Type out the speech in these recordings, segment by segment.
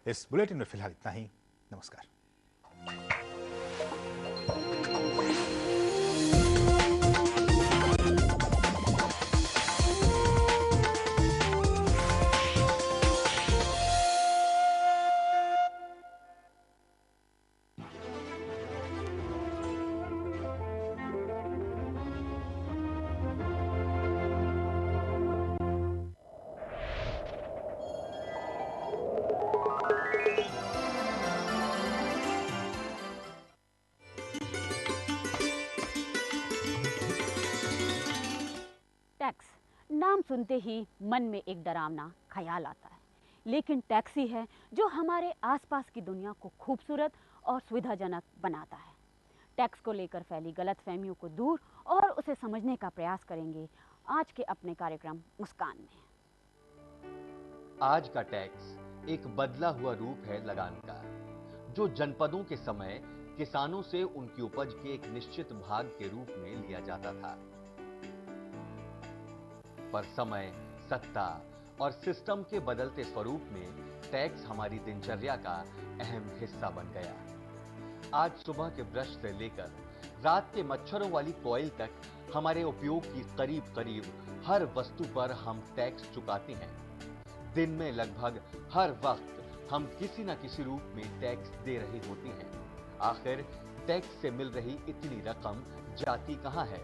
इस बुलेटिन में फिलहाल इतना ही। नमस्कार। टैक्स नाम सुनते ही मन में एक डरावना ख्याल आता है, लेकिन टैक्स ही है जो हमारे आसपास की दुनिया को खूबसूरत और सुविधाजनक बनाता है। टैक्स को लेकर फैली गलतफहमियों को दूर और उसे समझने का प्रयास करेंगे आज के अपने कार्यक्रम मुस्कान में। आज का टैक्स एक बदला हुआ रूप है लगान का, जो जनपदों के समय किसानों से उनकी उपज के एक निश्चित भाग के रूप में लिया जाता था। पर समय, सत्ता और सिस्टम के बदलते स्वरूप में टैक्स हमारी दिनचर्या का अहम हिस्सा बन गया। आज सुबह के ब्रश से लेकर रात के मच्छरों वाली कॉइल तक हमारे उपयोग की करीब करीब हर वस्तु पर हम टैक्स चुकाते हैं। दिन में लगभग हर वक्त हम किसी न किसी रूप में टैक्स दे रहे होते हैं। आखिर टैक्स से मिल रही इतनी रकम जाती कहां है?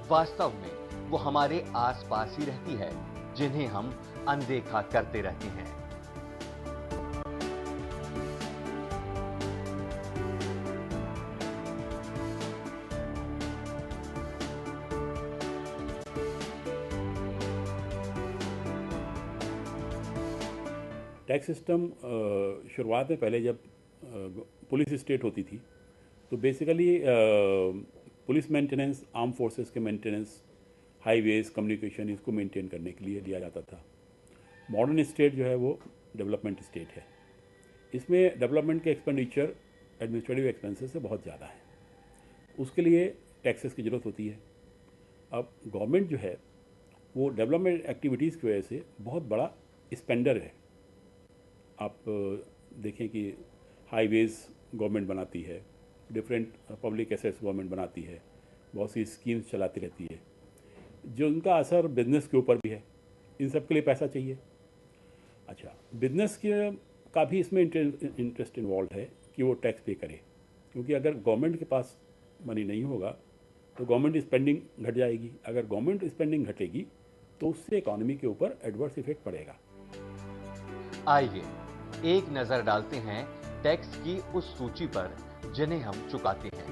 वास्तव में वो हमारे आसपास ही रहती है, जिन्हें हम अनदेखा करते रहते हैं। टैक्स सिस्टम शुरुआत में पहले जब पुलिस स्टेट होती थी तो basically police maintenance, arm forces के मेंटेनेंस, हाईवेज, कम्युनिकेशन, इसको मेंटेन करने के लिए लिया जाता था। मॉडर्न स्टेट जो है वो डेवलपमेंट स्टेट है। इसमें डेवलपमेंट के एक्सपेंडिचर एडमिनिस्ट्रेटिव एक्सपेंसेस से बहुत ज़्यादा है, उसके लिए टैक्सेस की ज़रूरत होती है। अब गवर्नमेंट जो है वो डेवलपमेंट एक्टिविटीज़ की वजह से बहुत बड़ा स्पेंडर है। आप देखें कि हाईवेज़ गवर्नमेंट बनाती है, डिफरेंट पब्लिक एसेट्स गवर्नमेंट बनाती है, बहुत सी स्कीम्स चलाती रहती है, जो उनका असर बिजनेस के ऊपर भी है। इन सब के लिए पैसा चाहिए। अच्छा, बिजनेस के का भी इसमें इंटरेस्ट इन्वॉल्व है कि वो टैक्स पे करे, क्योंकि अगर गवर्नमेंट के पास मनी नहीं होगा तो गवर्नमेंट स्पेंडिंग घट जाएगी। अगर गवर्नमेंट स्पेंडिंग घटेगी तो उससे इकोनॉमी के ऊपर एडवर्स इफेक्ट पड़ेगा। आइए एक नजर डालते हैं टैक्स की उस सूची पर जिन्हें हम चुकाते हैं।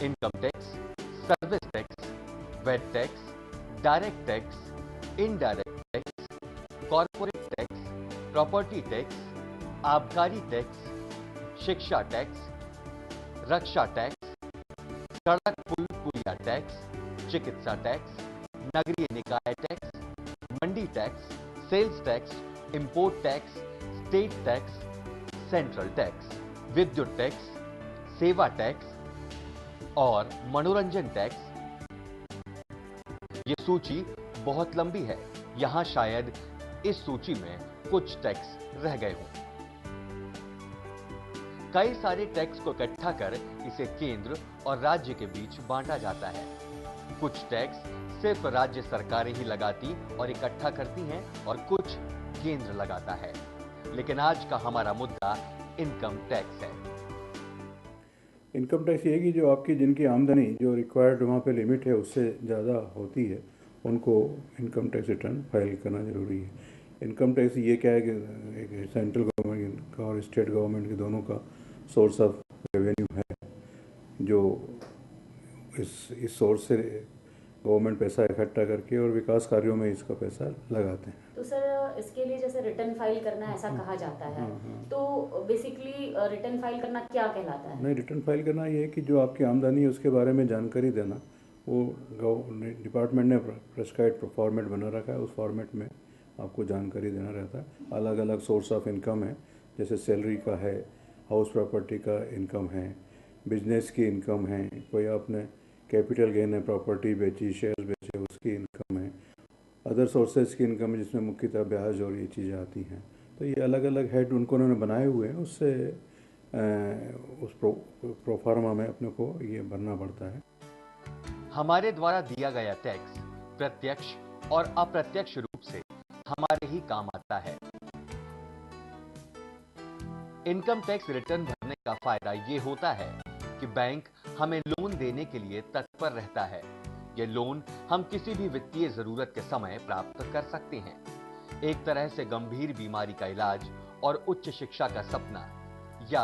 Income tax, service tax, VAT tax, direct tax, indirect tax, corporate tax, property tax, आबकारी टैक्स, शिक्षा टैक्स, रक्षा टैक्स, सड़क पुल पुलिया टैक्स, चिकित्सा टैक्स, नगरीय निकाय टैक्स, मंडी tax, sales tax, import tax, state tax, central tax, विद्युत टैक्स, सेवा टैक्स और मनोरंजन टैक्स। ये सूची बहुत लंबी है। यहां शायद इस सूची में कुछ टैक्स रह गए हों। कई सारे टैक्स को इकट्ठा कर इसे केंद्र और राज्य के बीच बांटा जाता है। कुछ टैक्स सिर्फ राज्य सरकारें ही लगाती और इकट्ठा करती हैं और कुछ केंद्र लगाता है। लेकिन आज का हमारा मुद्दा इनकम टैक्स है। इनकम टैक्स ये है कि जो आपकी जिनकी आमदनी जो रिक्वायर्ड वहाँ पे लिमिट है उससे ज़्यादा होती है, उनको इनकम टैक्स रिटर्न फाइल करना ज़रूरी है। इनकम टैक्स ये क्या है कि एक सेंट्रल गवर्नमेंट का और स्टेट गवर्नमेंट के दोनों का सोर्स ऑफ रेवेन्यू है, जो इस सोर्स से गवर्नमेंट पैसा इकट्ठा करके और विकास कार्यों में इसका पैसा लगाते हैं। तो सर, इसके लिए जैसे रिटर्न फाइल करना ऐसा कहा जाता है, तो बेसिकली रिटर्न फाइल करना क्या कहलाता है? नहीं, रिटर्न फाइल करना ये है कि जो आपकी आमदनी है उसके बारे में जानकारी देना। वो डिपार्टमेंट ने प्रेस्क्राइब्ड फॉर्मेट बना रखा है, उस फॉर्मेट में आपको जानकारी देना रहता है। अलग अलग सोर्स ऑफ इनकम है, जैसे सैलरी का है, हाउस प्रॉपर्टी का इनकम है, बिजनेस की इनकम है, कोई आपने कैपिटल गेन है, प्रॉपर्टी बेची, शेयर्स बेचे, उसकी इनकम है, अदर सोर्सेज की इनकम है जिसमें मुख्यतः ब्याज और ये चीज़ें आती हैं। तो ये अलग अलग हेड उन्होंने बनाए हुए हैं, उससे उस प्रोफार्मा में अपने को ये भरना पड़ता है। हमारे द्वारा दिया गया टैक्स प्रत्यक्ष और अप्रत्यक्ष रूप से हमारे ही काम आता है। इनकम टैक्स रिटर्न भरने का फायदा ये होता है कि बैंक हमें लोन देने के लिए तत्पर रहता है। ये लोन हम किसी भी वित्तीय जरूरत के समय प्राप्त कर सकते हैं। एक तरह से गंभीर बीमारी का इलाज और उच्च शिक्षा का सपना या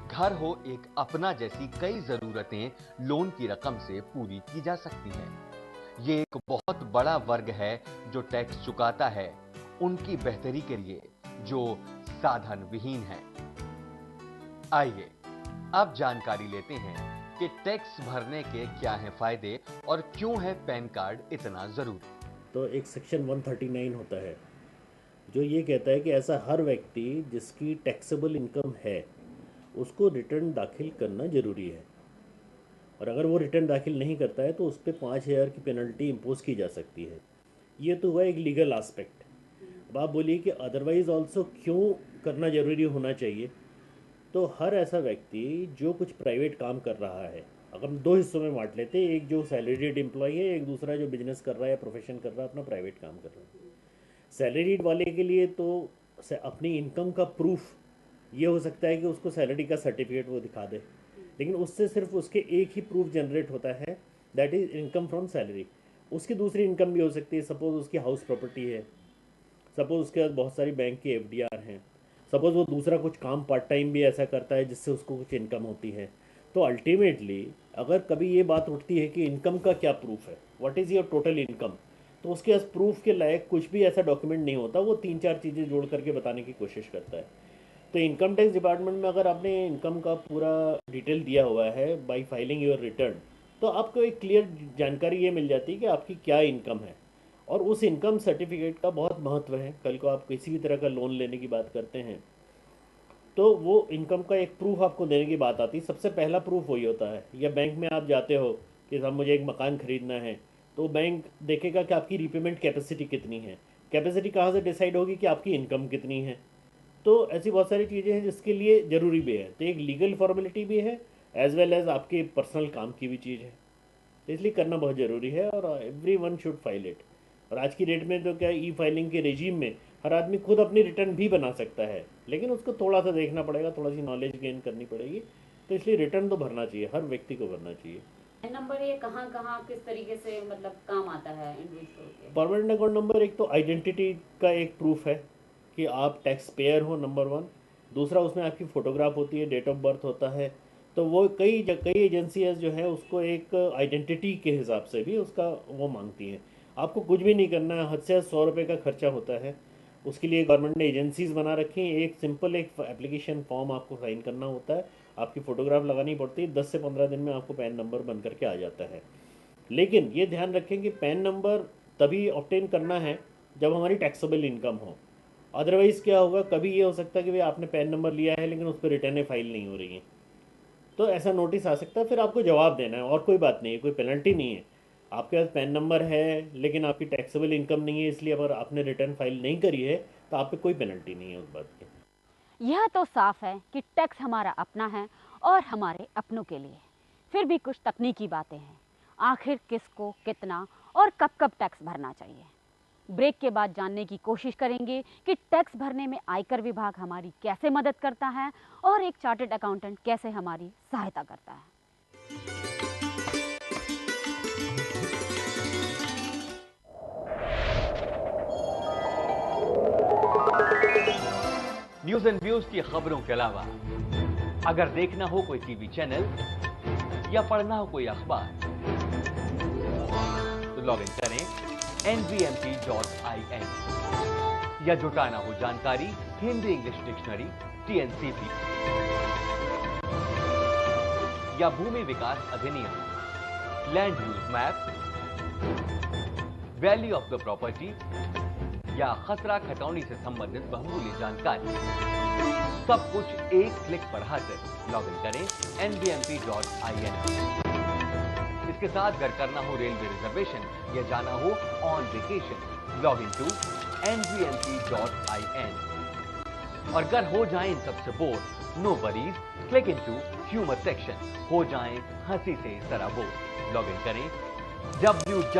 घर हो एक अपना जैसी कई जरूरतें लोन की रकम से पूरी की जा सकती हैं। ये एक बहुत बड़ा वर्ग है जो टैक्स चुकाता है उनकी बेहतरी के लिए जो साधन विहीन है। आइए अब जानकारी लेते हैं कि टैक्स भरने के क्या हैं फायदे और क्यों है पैन कार्ड इतना जरूरी। तो एक सेक्शन 139 होता है जो ये कहता है कि ऐसा हर व्यक्ति जिसकी टैक्सेबल इनकम है उसको रिटर्न दाखिल करना जरूरी है, और अगर वो रिटर्न दाखिल नहीं करता है तो उस पर 5,000 की पेनल्टी इम्पोज की जा सकती है। ये तो हुआ एक लीगल एस्पेक्ट। अब आप बोलिए कि अदरवाइज ऑल्सो क्यों करना ज़रूरी होना चाहिए। तो हर ऐसा व्यक्ति जो कुछ प्राइवेट काम कर रहा है, अगर हम 2 हिस्सों में बांट लेते हैं, एक जो सैलरीड एम्प्लॉय है, एक दूसरा जो बिजनेस कर रहा है या प्रोफेशन कर रहा है, अपना प्राइवेट काम कर रहा है। सैलरीड वाले के लिए तो अपनी इनकम का प्रूफ ये हो सकता है कि उसको सैलरी का सर्टिफिकेट वो दिखा दे, लेकिन उससे सिर्फ उसके एक ही प्रूफ जनरेट होता है, that is income from salary. उसकी दूसरी इनकम भी हो सकती है, सपोज उसकी हाउस प्रॉपर्टी है, सपोज उसके पास बहुत सारी बैंक की FDR हैं, सपोज वो दूसरा कुछ काम पार्ट टाइम भी ऐसा करता है जिससे उसको कुछ इनकम होती है। तो अल्टीमेटली अगर कभी ये बात उठती है कि इनकम का क्या प्रूफ है, what is your total income, तो उसके पास प्रूफ के लायक कुछ भी ऐसा डॉक्यूमेंट नहीं होता। वो 3-4 चीज़ें जोड़ करके बताने की कोशिश करता है। तो इनकम टैक्स डिपार्टमेंट में अगर आपने इनकम का पूरा डिटेल दिया हुआ है बाय फाइलिंग योर रिटर्न, तो आपको एक क्लियर जानकारी ये मिल जाती है कि आपकी क्या इनकम है, और उस इनकम सर्टिफिकेट का बहुत महत्व है। कल को आप किसी भी तरह का लोन लेने की बात करते हैं तो वो इनकम का एक प्रूफ आपको देने की बात आती है। सबसे पहला प्रूफ वही होता है। या बैंक में आप जाते हो कि साहब मुझे एक मकान खरीदना है, तो बैंक देखेगा कि आपकी रीपेमेंट कैपेसिटी कितनी है। कैपेसिटी कहाँ से डिसाइड होगी कि आपकी इनकम कितनी है। तो ऐसी बहुत सारी चीज़ें हैं जिसके लिए ज़रूरी भी है। तो एक लीगल फॉर्मेलिटी भी है एज वेल एज आपके पर्सनल काम की भी चीज़ है, तो इसलिए करना बहुत ज़रूरी है और एवरीवन शुड फाइल इट। और आज की डेट में तो क्या ई फाइलिंग के रेजीम में हर आदमी खुद अपनी रिटर्न भी बना सकता है, लेकिन उसको थोड़ा सा देखना पड़ेगा, थोड़ा सी नॉलेज गेन करनी पड़ेगी। तो इसलिए रिटर्न तो भरना चाहिए, हर व्यक्ति को भरना चाहिए। नंबर ये कहाँ कहाँ किस तरीके से मतलब काम आता है इंडिविजुअल के? परमानेंट अकाउंट नंबर एक तो आइडेंटिटी का एक प्रूफ है कि आप टैक्स पेयर हो, नंबर 1। दूसरा उसमें आपकी फ़ोटोग्राफ होती है, डेट ऑफ बर्थ होता है। तो वो कई एजेंसीज जो है उसको एक आइडेंटिटी के हिसाब से भी उसका वो मांगती हैं। आपको कुछ भी नहीं करना है, हद से 100 रुपये का खर्चा होता है। उसके लिए गवर्नमेंट ने एजेंसीज बना रखी हैं। एक सिंपल एक एप्लीकेशन फॉर्म आपको साइन करना होता है, आपकी फ़ोटोग्राफ लगानी पड़ती है, 10 से 15 दिन में आपको पैन नंबर बन करके आ जाता है। लेकिन ये ध्यान रखें कि पैन नंबर तभी ऑब्टेन करना है जब हमारी टैक्सेबल इनकम हो। अदरवाइज़ क्या होगा, कभी ये हो सकता है कि भाई आपने पैन नंबर लिया है लेकिन उस पर रिटर्नें फाइल नहीं हो रही हैं, तो ऐसा नोटिस आ सकता है। फिर आपको जवाब देना है और कोई बात नहीं है, कोई पेनल्टी नहीं है। आपके पास पैन नंबर है लेकिन आपकी टैक्सेबल इनकम नहीं है, इसलिए अगर आपने रिटर्न फाइल नहीं करी है तो आप पे कोई पेनल्टी नहीं है उस बात की। यह तो साफ है कि टैक्स हमारा अपना है और हमारे अपनों के लिए। फिर भी कुछ तकनीकी बातें हैं। आखिर किसको कितना और कब कब टैक्स भरना चाहिए, ब्रेक के बाद जानने की कोशिश करेंगे कि टैक्स भरने में आयकर विभाग हमारी कैसे मदद करता है और एक चार्टर्ड अकाउंटेंट कैसे हमारी सहायता करता है। न्यूज एंड व्यूज की खबरों के अलावा अगर देखना हो कोई टीवी चैनल या पढ़ना हो कोई अखबार तो लॉग इन करें nvmp.in या जुटाना हो जानकारी हिंदी इंग्लिश डिक्शनरी TNCP या भूमि विकास अधिनियम land use map, value of the property या खसरा खतौनी से संबंधित बहुमूल्य जानकारी, सब कुछ एक क्लिक पर हासिल। लॉग इन करें nvmp.in। इसके साथ अगर करना हो रेलवे रिजर्वेशन या जाना हो on vacation, log in to nvmp.in। और अगर हो जाएं इन सबसे bore, no worries, click into humour section, हो जाएं हंसी से सराबोर। लॉग इन करें www.nvmp.in।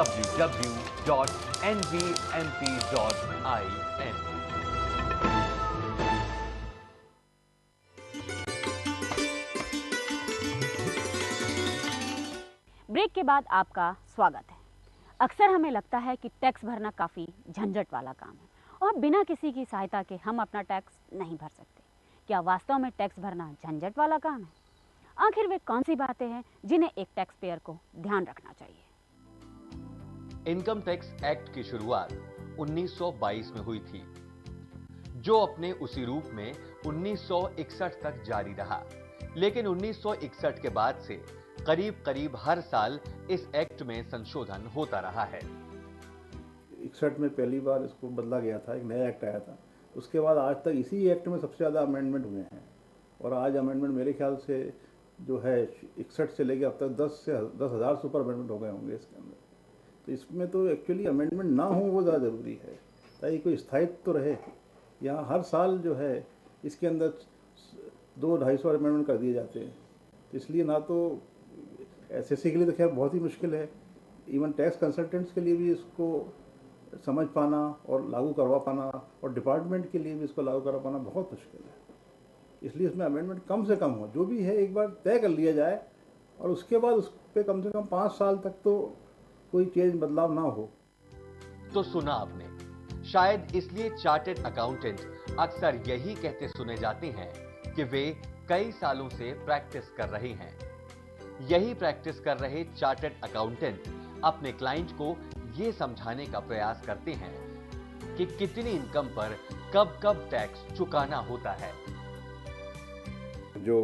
ब्रेक के बाद आपका स्वागत है। अक्सर हमें लगता है कि टैक्स भरना काफ़ी झंझट वाला काम है और बिना किसी की सहायता के हम अपना टैक्स नहीं भर सकते। क्या वास्तव में टैक्स भरना झंझट वाला काम है? आखिर वे कौन सी बातें हैं जिन्हें एक टैक्स पेयर को ध्यान रखना चाहिए? इनकम टैक्स एक्ट की शुरुआत 1922 में हुई थी, जो अपने उसी रूप में 1961 तक जारी रहा। लेकिन 1961 के बाद से करीब करीब हर साल इस एक्ट में संशोधन होता रहा है। 61 में पहली बार इसको बदला गया था, एक नया एक्ट आया था। उसके बाद आज तक इसी एक्ट में सबसे ज़्यादा अमेंडमेंट हुए हैं और आज अमेंडमेंट मेरे ख्याल से जो है 61 से लेकर अब तक 10,000 से ऊपर अमेंडमेंट हो गए होंगे इसके अंदर। तो इसमें तो एक्चुअली अमेंडमेंट ना हो वो ज़्यादा ज़रूरी है ताकि कोई स्थायित्व तो रहे। यहाँ हर साल जो है इसके अंदर 200-250 अमेंडमेंट कर दिए जाते हैं। तो इसलिए ना तो एसएससी के लिए तो खैर बहुत ही मुश्किल है, इवन टैक्स कंसल्टेंट्स के लिए भी इसको समझ पाना और लागू करवा पाना और डिपार्टमेंट के लिए भी इसको लागू करवा पाना बहुत मुश्किल है। इसलिए इसमें अमेंडमेंट कम से कम हो, जो भी है एक बार तय कर लिया जाए और उसके बाद उस पर कम से कम 5 साल तक तो कोई चेंज बदलाव ना हो। तो सुना आपने, शायद इसलिए चार्टर्ड अकाउंटेंट अक्सर यही कहते सुने जाते हैं कि वे कई सालों से प्रैक्टिस कर रहे हैं। यही प्रैक्टिस कर रहे चार्टर्ड अकाउंटेंट अपने क्लाइंट को यह समझाने का प्रयास करते हैं कि कितनी इनकम पर कब कब टैक्स चुकाना होता है। जो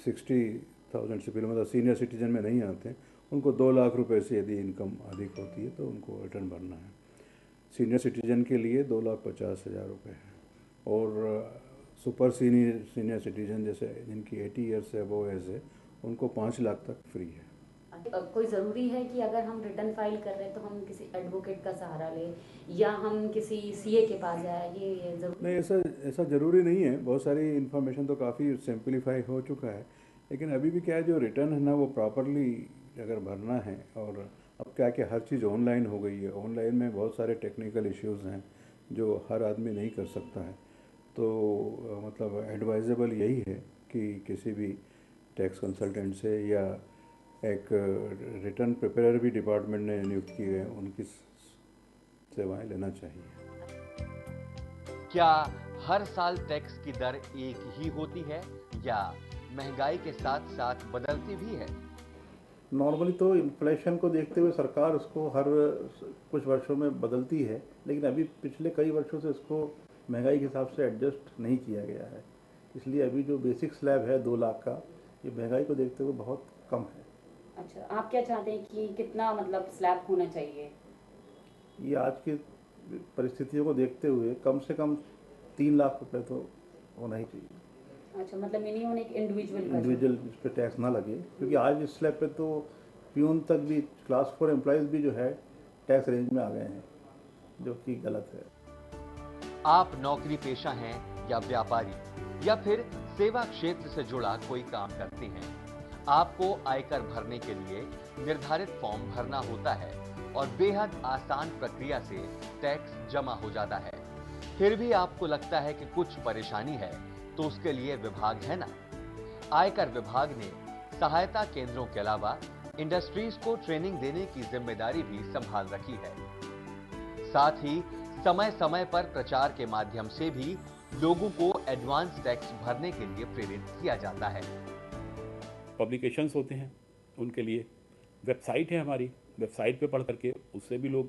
60,000 से बिलो मतलब सीनियर सिटीजन में नहीं आते, उनको 2 लाख रुपए से यदि इनकम अधिक होती है तो उनको रिटर्न भरना है। सीनियर सिटीजन के लिए 2,50,000 रुपये है और सुपर सीनियर सिटीजन जैसे जिनकी 80 ईयर्स से अबव एज है उनको 5 लाख तक फ्री है। कोई ज़रूरी है कि अगर हम रिटर्न फाइल कर रहे हैं तो हम किसी एडवोकेट का सहारा लें या हम किसी सीए के पास जाए? ये जरूरी नहीं, ऐसा ज़रूरी नहीं है। बहुत सारी इन्फॉर्मेशन तो काफ़ी सिंपलीफाई हो चुका है, लेकिन अभी भी क्या है, जो रिटर्न है ना वो प्रॉपरली अगर भरना है। और अब क्या कि हर चीज़ ऑनलाइन हो गई है। ऑनलाइन में बहुत सारे टेक्निकल इश्यूज़ हैं जो हर आदमी नहीं कर सकता है। तो मतलब एडवाइजेबल यही है कि किसी भी टैक्स कंसल्टेंट से या एक रिटर्न प्रिपेयर भी डिपार्टमेंट ने नियुक्त किए हैं, उनकी सेवाएं लेना चाहिए। क्या हर साल टैक्स की दर एक ही होती है या महंगाई के साथ साथ बदलती भी है? नॉर्मली तो इन्फ्लेशन को देखते हुए सरकार उसको हर कुछ वर्षों में बदलती है, लेकिन अभी पिछले कई वर्षों से इसको महंगाई के हिसाब से एडजस्ट नहीं किया गया है। इसलिए अभी जो बेसिक स्लैब है 2 लाख का, ये महंगाई को देखते हुए बहुत कम है। अच्छा, आप क्या चाहते हैं कि कितना मतलब स्लैब होना चाहिए? ये आज की परिस्थितियों को देखते हुए कम से कम 3 लाख रुपए तो होना ही चाहिए। अच्छा, मतलब मिनिमम एक इंडिविजुअल इस पर टैक्स ना लगे, क्योंकि आज इस स्लैब पे तो प्यून तक भी, क्लास 4 एम्प्लॉयज़ भी जो है टैक्स रेंज में आ गए हैं, जो कि गलत है। आप नौकरी पेशा हैं या व्यापारी या फिर सेवा क्षेत्र से जुड़ा कोई काम करते हैं, आपको आयकर भरने के लिए निर्धारित फॉर्म भरना होता है और बेहद आसान प्रक्रिया से टैक्स जमा हो जाता है। फिर भी आपको लगता है कि कुछ परेशानी है, तो उसके लिए विभाग है ना। आयकर विभाग ने सहायता केंद्रों के अलावा इंडस्ट्रीज को ट्रेनिंग देने की जिम्मेदारी भी संभाल रखी है। साथ ही समय समय पर प्रचार के माध्यम से भी लोगों को एडवांस टैक्स भरने के लिए प्रेरित किया जाता है। पब्लिकेशंस होते हैं, उनके लिए वेबसाइट है हमारी, वेबसाइट पे पढ़ करके उससे भी लोग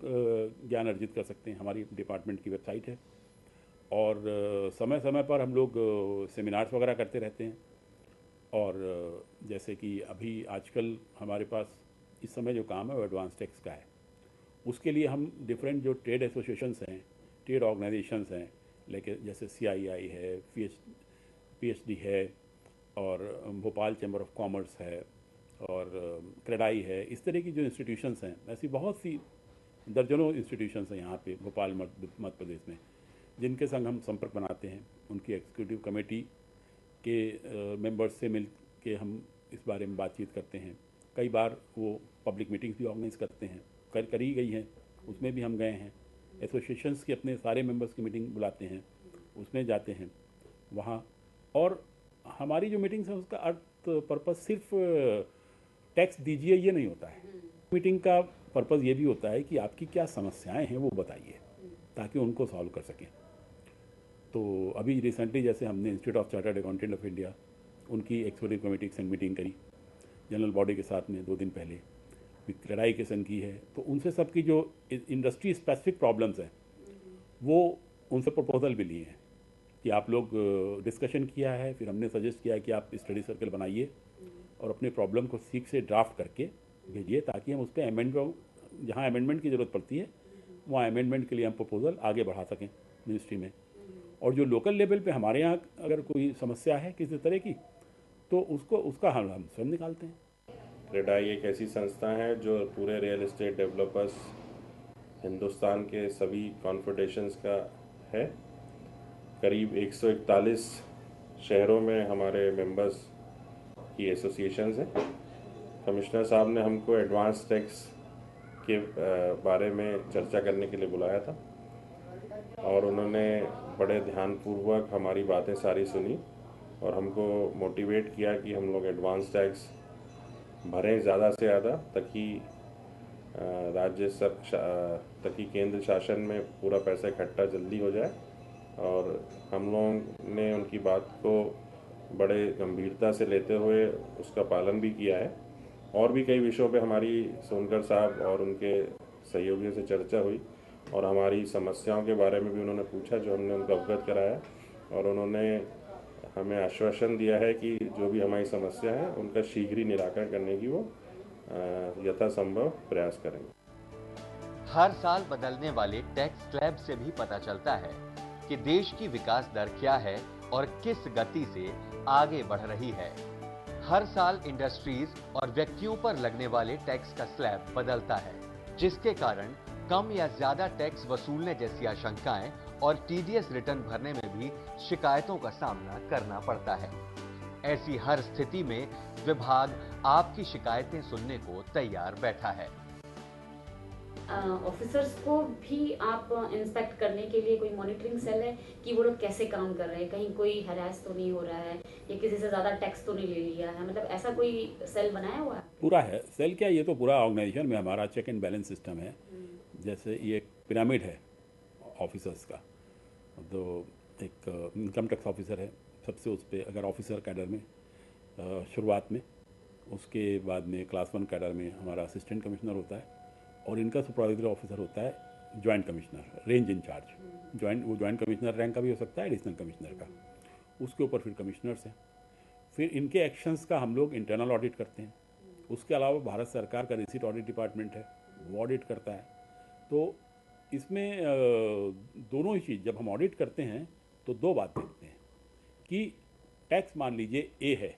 ज्ञान अर्जित कर सकते हैं। हमारी डिपार्टमेंट की वेबसाइट है और समय समय पर हम लोग सेमिनार्स वगैरह करते रहते हैं। और जैसे कि अभी आजकल हमारे पास इस समय जो काम है वो एडवांस टैक्स का है। उसके लिए हम डिफरेंट जो ट्रेड एसोसिएशंस हैं, ट्रेड ऑर्गेनाइजेशंस हैं, लेकिन जैसे CII है, PhD है और भोपाल चैम्बर ऑफ कॉमर्स है और क्रेडाई है, इस तरह की जो इंस्टीट्यूशंस हैं, ऐसी बहुत सी दर्जनों इंस्टीट्यूशंस हैं यहाँ पे भोपाल मध्य प्रदेश में, जिनके संग हम संपर्क बनाते हैं, उनकी एग्जीक्यूटिव कमेटी के मेंबर्स से मिल के हम इस बारे में बातचीत करते हैं। कई बार वो पब्लिक मीटिंग्स भी ऑर्गेनाइज करते हैं, करी गई हैं, उसमें भी हम गए हैं। एसोसिएशंस के अपने सारे मेंबर्स की मीटिंग बुलाते हैं, उसमें जाते हैं वहाँ। और हमारी जो मीटिंग्स हैं उसका अर्थ पर्पस सिर्फ टैक्स दीजिए ये नहीं होता है। मीटिंग का पर्पस ये भी होता है कि आपकी क्या समस्याएं हैं वो बताइए, ताकि उनको सॉल्व कर सकें। तो अभी रिसेंटली जैसे हमने institute of chartered accountant of India, उनकी एक्सक्यूटिव कमेटी के संग मीटिंग करी जनरल बॉडी के साथ में 2 दिन पहले, लड़ाई के संग की है। तो उनसे सबकी जो इंडस्ट्री स्पेसिफिक प्रॉब्लम्स हैं वो उनसे प्रपोजल भी लिए हैं कि आप लोग डिस्कशन किया है, फिर हमने सजेस्ट किया है कि आप स्टडी सर्कल बनाइए और अपने प्रॉब्लम को सीख से ड्राफ्ट करके भेजिए, ताकि हम उस पर अमेंडमेंट, जहाँ अमेंडमेंट की ज़रूरत पड़ती है वहाँ अमेंडमेंट के लिए हम प्रपोजल आगे बढ़ा सकें मिनिस्ट्री में। और जो लोकल लेवल पे हमारे यहाँ अगर कोई समस्या है किसी तरह की, तो उसका हम स्वयं निकालते हैं। क्रेडाई एक ऐसी संस्था है जो पूरे रियल एस्टेट डेवलपर्स हिंदुस्तान के सभी कॉन्फेडरेशंस का है। करीब 141 शहरों में हमारे मेंबर्स की एसोसिएशंस हैं। कमिश्नर साहब ने हमको एडवांस टैक्स के बारे में चर्चा करने के लिए बुलाया था और उन्होंने बड़े ध्यानपूर्वक हमारी बातें सारी सुनी और हमको मोटिवेट किया कि हम लोग एडवांस टैक्स भरें ज़्यादा से ज़्यादा, ताकि केंद्र शासन में पूरा पैसा इकट्ठा जल्दी हो जाए। और हम लोगों ने उनकी बात को बड़े गंभीरता से लेते हुए उसका पालन भी किया है। और भी कई विषयों पे हमारी सोनकर साहब और उनके सहयोगियों से चर्चा हुई और हमारी समस्याओं के बारे में भी उन्होंने पूछा, जो हमने उनको अवगत कराया। और उन्होंने हमें आश्वासन दिया है कि जो भी हमारी समस्या है उनका शीघ्र ही निराकरण करने की वो यथासंभव प्रयास करेंगे। हर साल बदलने वाले टैक्स स्लैब से भी पता चलता है कि देश की विकास दर क्या है और किस गति से आगे बढ़ रही है। हर साल इंडस्ट्रीज और व्यक्तियों पर लगने वाले टैक्स का स्लैब बदलता है, जिसके कारण कम या ज्यादा टैक्स वसूलने जैसी आशंकाएं और टीडीएस रिटर्न भरने में भी शिकायतों का सामना करना पड़ता है। ऐसी हर स्थिति में विभाग आपकी शिकायतें सुनने को तैयार बैठा है। ऑफिसर्स को भी आप इंस्पेक्ट करने के लिए कोई मॉनिटरिंग सेल है कि वो लोग कैसे काम कर रहे हैं, कहीं कोई हैरेस तो नहीं हो रहा है या किसी से ज़्यादा टैक्स तो नहीं ले लिया है, मतलब ऐसा कोई सेल बनाया हुआ है? पूरा है सेल। क्या, ये तो पूरा ऑर्गेनाइजेशन में हमारा चेक एंड बैलेंस सिस्टम है। जैसे ये एक पिरामिड है ऑफिसर्स का, तो एक इनकम टैक्स ऑफिसर है सबसे, उस पर अगर ऑफिसर कैडर में शुरुआत में, उसके बाद में क्लास 1 कैडर में हमारा असिस्टेंट कमिश्नर होता है और इनका सुपरवाइजरी ऑफिसर होता है जॉइंट कमिश्नर, रेंज इंचार्ज। वो जॉइंट कमिश्नर रैंक का भी हो सकता है, एडिशनल कमिश्नर का। उसके ऊपर फिर कमिश्नर्स हैं। फिर इनके एक्शंस का हम लोग इंटरनल ऑडिट करते हैं। उसके अलावा भारत सरकार का रिसीट ऑडिट डिपार्टमेंट है, वो ऑडिट करता है। तो इसमें दोनों ही चीज़ जब हम ऑडिट करते हैं तो 2 बात देखते हैं कि टैक्स मान लीजिए ए है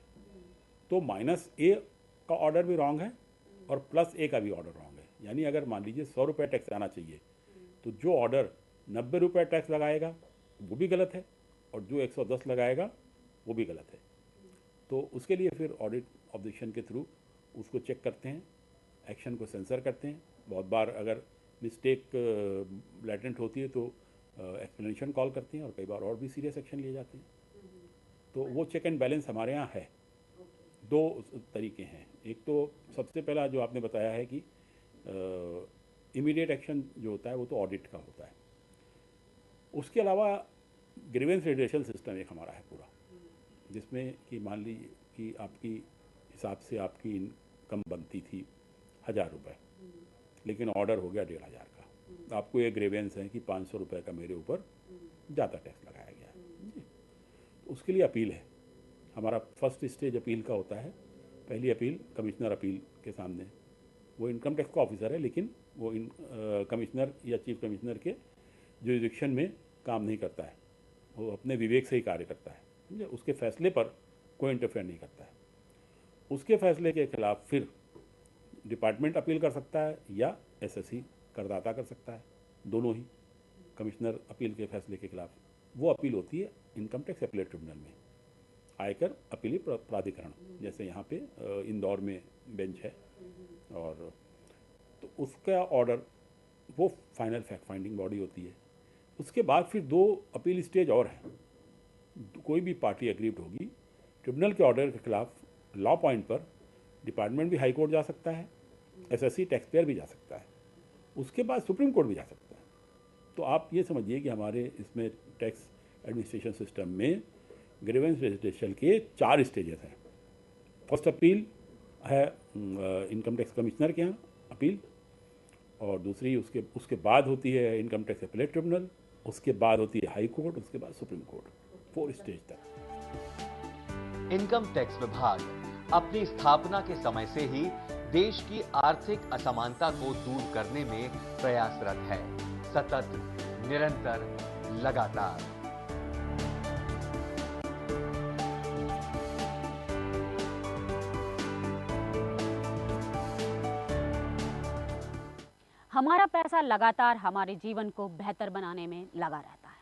तो -A का ऑर्डर भी रॉन्ग है और +A का भी ऑर्डर रॉन्ग है। यानी अगर मान लीजिए 100 रुपये टैक्स आना चाहिए तो जो ऑर्डर 90 रुपये टैक्स लगाएगा वो भी गलत है और जो 110 लगाएगा वो भी गलत है। तो उसके लिए फिर ऑडिट ऑब्जेक्शन के थ्रू उसको चेक करते हैं, एक्शन को सेंसर करते हैं। बहुत बार अगर मिस्टेक लैटेंट होती है तो एक्सप्लेनेशन कॉल करते हैं और कई बार और भी सीरियस एक्शन लिए जाते हैं। तो वो चेक एंड बैलेंस हमारे यहाँ है। 2 तरीके हैं। एक तो सबसे पहला जो आपने बताया है कि इमीडिएट एक्शन जो होता है वो तो ऑडिट का होता है। उसके अलावा ग्रीवेंस रिड्रेसल सिस्टम एक हमारा है पूरा, जिसमें कि मान लीजिए कि आपकी हिसाब से आपकी इनकम बनती थी 1000 रुपये, लेकिन ऑर्डर हो गया 1500 का। आपको ये ग्रीवेंस है कि 500 रुपये का मेरे ऊपर ज़्यादा टैक्स लगाया गया है। तो उसके लिए अपील है। हमारा फर्स्ट स्टेज अपील का होता है। पहली अपील कमिश्नर अपील के सामने, वो इनकम टैक्स का ऑफिसर है लेकिन वो कमिश्नर या चीफ कमिश्नर के जुरिडिक्शन में काम नहीं करता है, वो अपने विवेक से ही कार्य करता है, समझे। उसके फैसले पर कोई इंटरफेयर नहीं करता है। उसके फैसले के खिलाफ फिर डिपार्टमेंट अपील कर सकता है या एसएससी करदाता कर सकता है, दोनों ही। कमिश्नर अपील के फैसले के खिलाफ, वो अपील होती है इनकम टैक्स अपीलेट ट्रिब्यूनल में, आयकर अपीली प्राधिकरण, जैसे यहाँ पे इंदौर में बेंच है। और तो उसका ऑर्डर वो फाइनल फैक्ट फाइंडिंग बॉडी होती है। उसके बाद फिर 2 अपील स्टेज और हैं। कोई भी पार्टी एग्रीड होगी, ट्रिब्यूनल के ऑर्डर के खिलाफ लॉ पॉइंट पर डिपार्टमेंट भी हाई कोर्ट जा सकता है, एसएससी टैक्स पेयर भी जा सकता है, उसके बाद सुप्रीम कोर्ट भी जा सकता है। तो आप ये समझिए कि हमारे इसमें टैक्स एडमिनिस्ट्रेशन सिस्टम में ग्रीवेंस रजिस्ट्रेशन के 4 स्टेजेस हैं। फर्स्ट अपील है इनकम टैक्स कमिश्नर के यहाँ अपील, और दूसरी उसके बाद होती है इनकम टैक्स अपीलेट ट्रिब्यूनल, उसके बाद होती है हाई कोर्ट, उसके बाद सुप्रीम कोर्ट, 4 स्टेज तक। इनकम टैक्स विभाग अपनी स्थापना के समय से ही देश की आर्थिक असमानता को दूर करने में प्रयासरत है, सतत, निरंतर, लगातार। हमारा पैसा लगातार हमारे जीवन को बेहतर बनाने में लगा रहता है।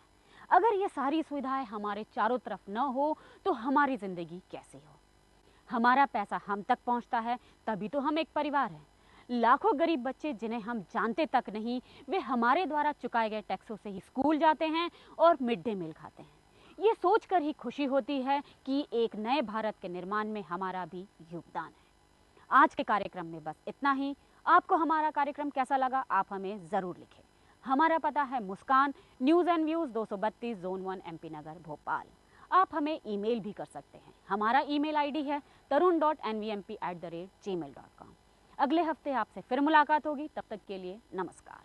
अगर ये सारी सुविधाएं हमारे चारों तरफ न हो तो हमारी जिंदगी कैसे हो? हमारा पैसा हम तक पहुंचता है तभी तो हम एक परिवार हैं। लाखों गरीब बच्चे जिन्हें हम जानते तक नहीं, वे हमारे द्वारा चुकाए गए टैक्सों से ही स्कूल जाते हैं और मिड डे मील खाते हैं। ये सोचकर ही खुशी होती है कि एक नए भारत के निर्माण में हमारा भी योगदान है। आज के कार्यक्रम में बस इतना ही। आपको हमारा कार्यक्रम कैसा लगा आप हमें ज़रूर लिखें। हमारा पता है Muskan, news and views, 232 zone 1 MP Nagar, Bhopal. आप हमें ईमेल भी कर सकते हैं। हमारा ईमेल आईडी है tarun.nvmp@gmail.com। अगले हफ्ते आपसे फिर मुलाकात होगी, तब तक के लिए नमस्कार।